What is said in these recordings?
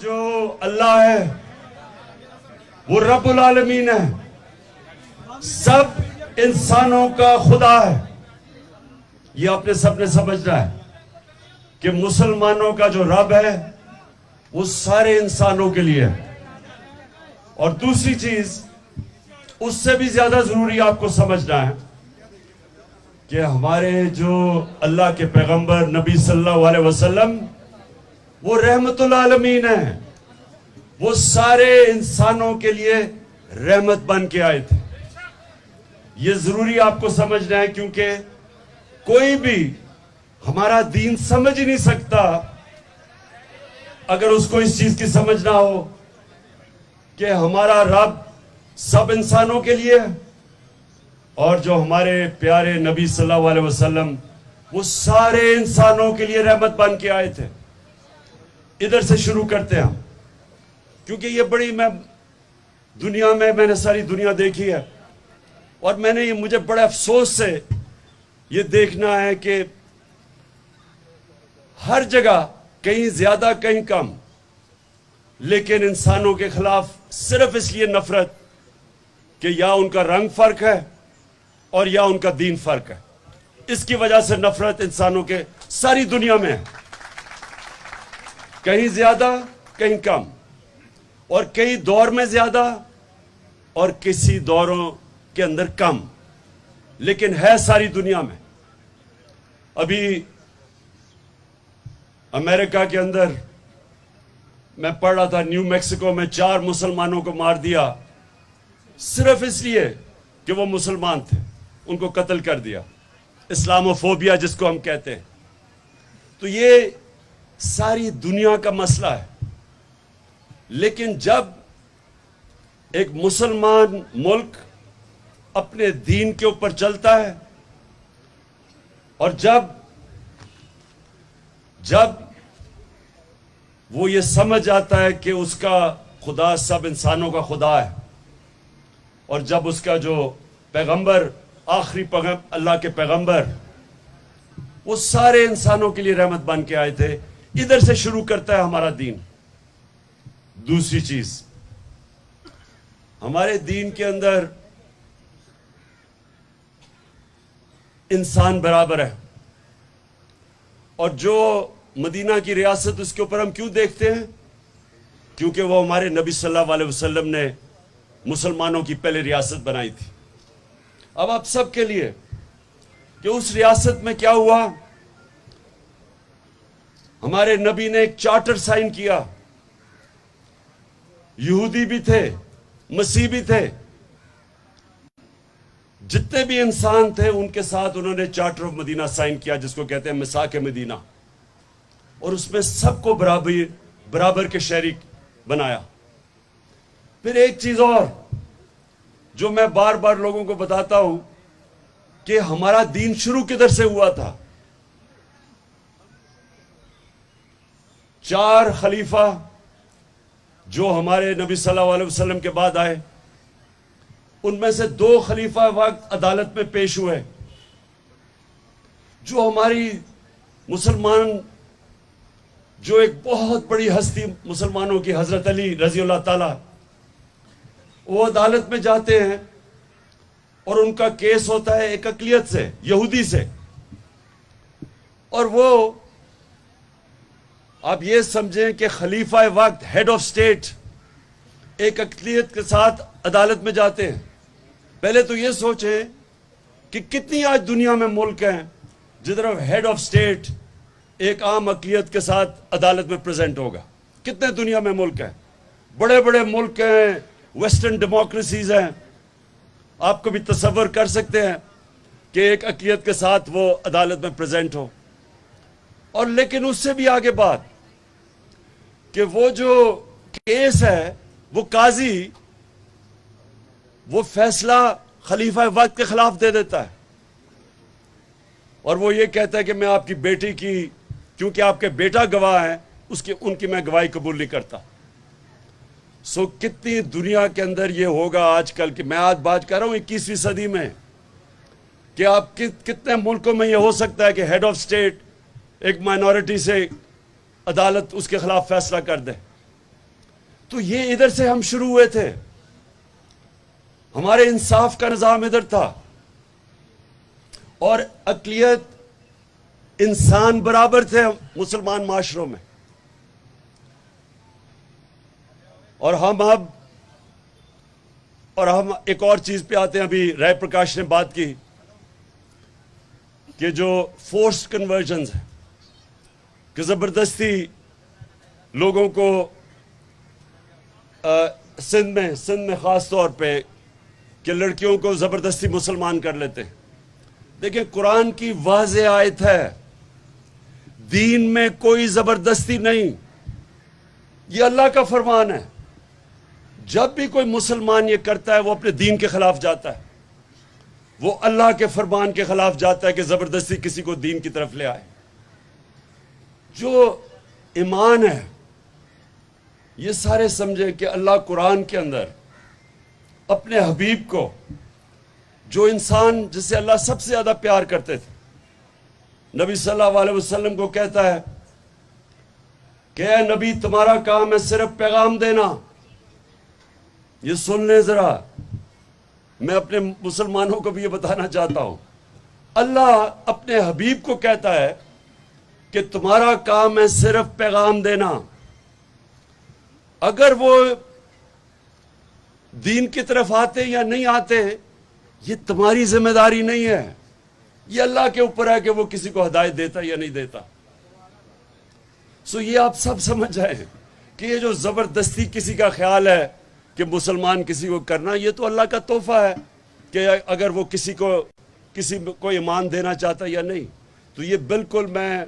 جو اللہ ہے وہ رب العالمین ہے، سب انسانوں کا خدا ہے۔ یہ آپ نے سب نے سمجھنا ہے کہ مسلمانوں کا جو رب ہے وہ سارے انسانوں کے لیے ہے۔ اور دوسری چیز اس سے بھی زیادہ ضروری آپ کو سمجھنا ہے کہ ہمارے جو اللہ کے پیغمبر نبی صلی اللہ علیہ وسلم وہ رحمت العالمین ہیں، وہ سارے انسانوں کے لیے رحمت بن کے آئے تھے۔ یہ ضروری آپ کو سمجھنا ہے، کیونکہ کوئی بھی ہمارا دین سمجھ ہی نہیں سکتا اگر اس کو اس چیز کی سمجھ نہ ہو کہ ہمارا رب سب انسانوں کے لیے ہے، اور جو ہمارے پیارے نبی صلی اللہ علیہ وسلم وہ سارے انسانوں کے لیے رحمت بن کے آئے تھے۔ ادھر سے شروع کرتے ہیں ہم، کیونکہ یہ بڑی میں نے ساری دنیا دیکھی ہے، اور میں نے مجھے بڑے افسوس سے یہ دیکھنا ہے کہ ہر جگہ کہیں زیادہ کہیں کم، لیکن انسانوں کے خلاف صرف اس لیے نفرت کہ یا ان کا رنگ فرق ہے اور یا ان کا دین فرق ہے۔ اس کی وجہ سے نفرت انسانوں کے ساری دنیا میں ہے، کہیں زیادہ کہیں کم، اور کئی دور میں زیادہ اور کسی دوروں کے اندر کم، لیکن ہے ساری دنیا میں۔ ابھی امریکہ کے اندر میں پڑھ رہا تھا، نیو میکسیکو میں 4 مسلمانوں کو مار دیا صرف اس لیے کہ وہ مسلمان تھے، ان کو قتل کر دیا۔ اسلاموفوبیا جس کو ہم کہتے ہیں۔ تو یہ ساری دنیا کا مسئلہ ہے، لیکن جب ایک مسلمان ملک اپنے دین کے اوپر چلتا ہے، اور جب وہ یہ سمجھ آتا ہے کہ اس کا خدا سب انسانوں کا خدا ہے، اور جب اس کا جو پیغمبر آخری اللہ کے پیغمبر وہ سارے انسانوں کے لیے رحمت بن کے آئے تھے، ادھر سے شروع کرتا ہے ہمارا دین۔ دوسری چیز، ہمارے دین کے اندر انسان برابر ہے، اور جو مدینہ کی ریاست اس کے اوپر ہم کیوں دیکھتے ہیں؟ کیونکہ وہ ہمارے نبی صلی اللہ علیہ وسلم نے مسلمانوں کی پہلے ریاست بنائی تھی۔ اب آپ سب کے لیے کہ اس ریاست میں کیا ہوا، ہمارے نبی نے ایک چارٹر سائن کیا۔ یہودی بھی تھے، مسیح بھی تھے، جتنے بھی انسان تھے ان کے ساتھ انہوں نے چارٹر آف مدینہ سائن کیا، جس کو کہتے ہیں میثاق مدینہ، اور اس میں سب کو برابر کے شریک بنایا۔ پھر ایک چیز اور جو میں بار بار لوگوں کو بتاتا ہوں کہ ہمارا دین شروع کدھر سے ہوا تھا۔ 4 خلیفہ جو ہمارے نبی صلی اللہ علیہ وسلم کے بعد آئے، ان میں سے 2 خلیفہ وقت عدالت میں پیش ہوئے، جو ہماری مسلمان جو ایک بہت بڑی ہستی مسلمانوں کی حضرت علی رضی اللہ تعالی، وہ عدالت میں جاتے ہیں اور ان کا کیس ہوتا ہے ایک اقلیت سے، یہودی سے، اور وہ آپ یہ سمجھیں کہ خلیفہ وقت ہیڈ آف سٹیٹ ایک اقلیت کے ساتھ عدالت میں جاتے ہیں۔ پہلے تو یہ سوچیں کہ کتنی آج دنیا میں ملک ہیں جدھر ہیڈ آف سٹیٹ ایک عام اقلیت کے ساتھ عدالت میں پریزنٹ ہوگا۔ کتنے دنیا میں ملک ہیں، بڑے بڑے ملک ہیں، ویسٹرن ڈیموکریسیز ہیں، آپ کو بھی تصور کر سکتے ہیں کہ ایک اقلیت کے ساتھ وہ عدالت میں پریزنٹ ہو۔ اور لیکن اس سے بھی آگے بات کہ وہ جو کیس ہے، وہ قاضی وہ فیصلہ خلیفہ وقت کے خلاف دے دیتا ہے، اور وہ یہ کہتا ہے کہ میں آپ کی بیٹی کی، کیونکہ آپ کے بیٹا گواہ ہیں، ان کی میں گواہی قبول نہیں کرتا۔ کتنی دنیا کے اندر یہ ہوگا آج کل، کہ میں آج بات کر رہا ہوں 21ویں صدی میں، کہ آپ کتنے ملکوں میں یہ ہو سکتا ہے کہ ہیڈ آف سٹیٹ ایک مائنورٹی سے عدالت اس کے خلاف فیصلہ کر دے۔ تو یہ ادھر سے ہم شروع ہوئے تھے. ہمارے انصاف کا نظام ادھر تھا اور اقلیت انسان برابر تھے مسلمان معاشروں میں. اور ہم ایک اور چیز پہ آتے ہیں. ابھی رائے پرکاش نے بات کی کہ جو فورس کنورژنز ہیں کہ زبردستی لوگوں کو سندھ میں خاص طور پہ کہ لڑکیوں کو زبردستی مسلمان کر لیتے ہیں. دیکھیں قرآن کی واضح آیت ہے, دین میں کوئی زبردستی نہیں, یہ اللہ کا فرمان ہے. جب بھی کوئی مسلمان یہ کرتا ہے وہ اپنے دین کے خلاف جاتا ہے, وہ اللہ کے فرمان کے خلاف جاتا ہے کہ زبردستی کسی کو دین کی طرف لے آئے. جو ایمان ہے یہ سارے سمجھے کہ اللہ قرآن کے اندر اپنے حبیب کو, جو انسان جس سے اللہ سب سے زیادہ پیار کرتے تھے, نبی صلی اللہ علیہ وسلم کو کہتا ہے کہ اے نبی تمہارا کام ہے صرف پیغام دینا. یہ سن لیں ذرا, میں اپنے مسلمانوں کو بھی یہ بتانا چاہتا ہوں. اللہ اپنے حبیب کو کہتا ہے کہ تمہارا کام ہے صرف پیغام دینا. اگر وہ دین کی طرف آتے یا نہیں آتے یہ تمہاری ذمہ داری نہیں ہے, یہ اللہ کے اوپر ہے کہ وہ کسی کو ہدایت دیتا یا نہیں دیتا. یہ آپ سب سمجھ جائیں کہ یہ جو زبردستی کسی کا خیال ہے کہ مسلمان کسی کو کرنا, یہ تو اللہ کا تحفہ ہے کہ اگر وہ کسی کو ایمان دینا چاہتا یا نہیں. تو یہ بالکل میں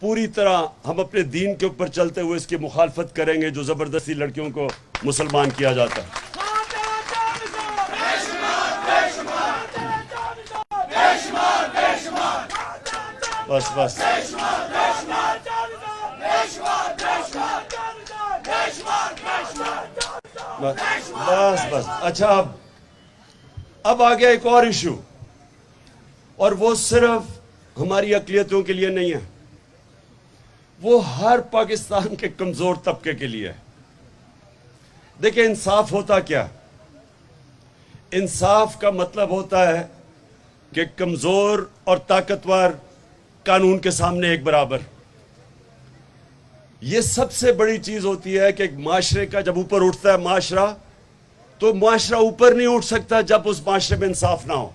پوری طرح ہم اپنے دین کے اوپر چلتے ہوئے اس کی مخالفت کریں گے جو زبردستی لڑکیوں کو مسلمان کیا جاتا ہے. بس بس بس بس اچھا, اب آ گیا ایک اور ایشو, اور وہ صرف ہماری اقلیتوں کے لیے نہیں ہے, وہ ہر پاکستان کے کمزور طبقے کے لیے ہے. دیکھیں انصاف ہوتا کیا؟ انصاف کا مطلب ہوتا ہے کہ کمزور اور طاقتور قانون کے سامنے ایک برابر. یہ سب سے بڑی چیز ہوتی ہے کہ ایک معاشرے کا جب اوپر اٹھتا ہے معاشرہ, تو معاشرہ اوپر نہیں اٹھ سکتا جب اس معاشرے میں انصاف نہ ہو.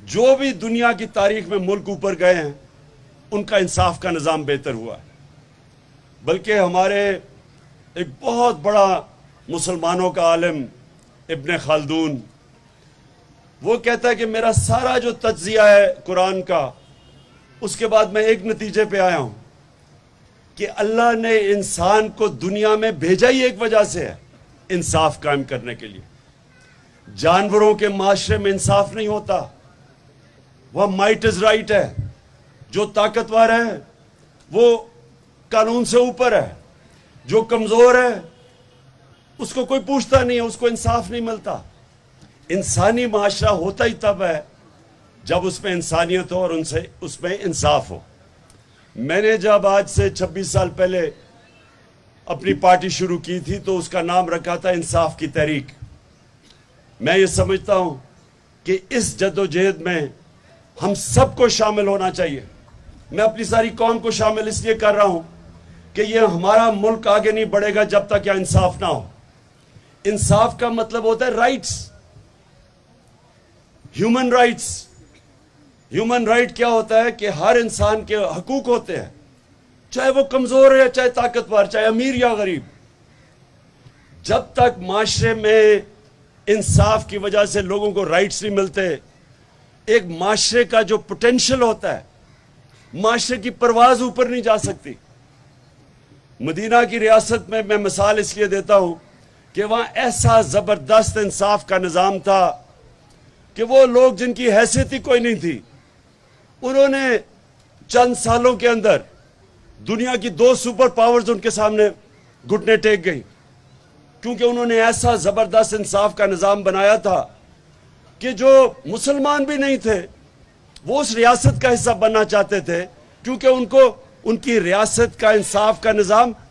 جو بھی دنیا کی تاریخ میں ملک اوپر گئے ہیں ان کا انصاف کا نظام بہتر ہوا ہے. بلکہ ہمارے ایک بہت بڑا مسلمانوں کا عالم ابن خلدون, وہ کہتا ہے کہ میرا سارا جو تجزیہ ہے قرآن کا, اس کے بعد میں ایک نتیجے پہ آیا ہوں کہ اللہ نے انسان کو دنیا میں بھیجا ہی ایک وجہ سے ہے, انصاف قائم کرنے کے لیے. جانوروں کے معاشرے میں انصاف نہیں ہوتا, وہ مائٹ از رائٹ ہے, جو طاقتور ہے وہ قانون سے اوپر ہے, جو کمزور ہے اس کو کوئی پوچھتا نہیں ہے, اس کو انصاف نہیں ملتا. انسانی معاشرہ ہوتا ہی تب ہے جب اس میں انسانیت ہو اور اس میں انصاف ہو. میں نے جب آج سے 26 سال پہلے اپنی پارٹی شروع کی تھی تو اس کا نام رکھا تھا انصاف کی تحریک. میں یہ سمجھتا ہوں کہ اس جدوجہد میں ہم سب کو شامل ہونا چاہیے. میں اپنی ساری قوم کو شامل اس لیے کر رہا ہوں کہ یہ ہمارا ملک آگے نہیں بڑھے گا جب تک یہ انصاف نہ ہو. انصاف کا مطلب ہوتا ہے rights, human rights. Human right کیا ہوتا ہے کہ ہر انسان کے حقوق ہوتے ہیں, چاہے وہ کمزور ہے چاہے طاقتور, چاہے امیر یا غریب. جب تک معاشرے میں انصاف کی وجہ سے لوگوں کو رائٹس نہیں ملتے, ایک معاشرے کا جو پوٹینشل ہوتا ہے, معاشرے کی پرواز اوپر نہیں جا سکتی. مدینہ کی ریاست میں میں مثال اس لیے دیتا ہوں کہ وہاں ایسا زبردست انصاف کا نظام تھا کہ وہ لوگ جن کی حیثیت ہی کوئی نہیں تھی, انہوں نے چند سالوں کے اندر دنیا کی 2 سپر پاورز ان کے سامنے گھٹنے ٹیک گئی, کیونکہ انہوں نے ایسا زبردست انصاف کا نظام بنایا تھا کہ جو مسلمان بھی نہیں تھے وہ اس ریاست کا حصہ بننا چاہتے تھے, کیونکہ ان کی ریاست کا انصاف کا نظام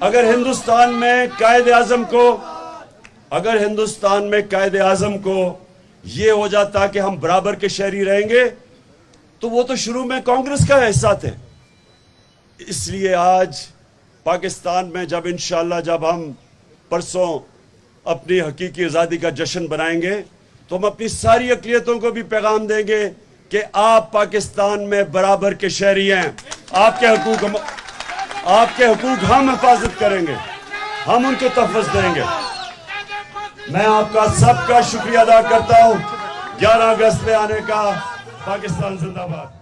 اگر ہندوستان میں قائد اعظم کو یہ ہو جاتا کہ ہم برابر کے شہری رہیں گے تو وہ تو شروع میں کانگریس کا حصہ تھے. اس لیے آج پاکستان میں جب ہم پرسوں اپنی حقیقی آزادی کا جشن بنائیں گے تو ہم اپنی ساری اقلیتوں کو بھی پیغام دیں گے کہ آپ پاکستان میں برابر کے شہری ہیں. آپ کے حقوق ہم حفاظت کریں گے, ہم ان کو تحفظ دیں گے. میں آپ کا سب کا شکریہ ادا کرتا ہوں 11 اگست میں آنے کا. پاکستان زندہ باد.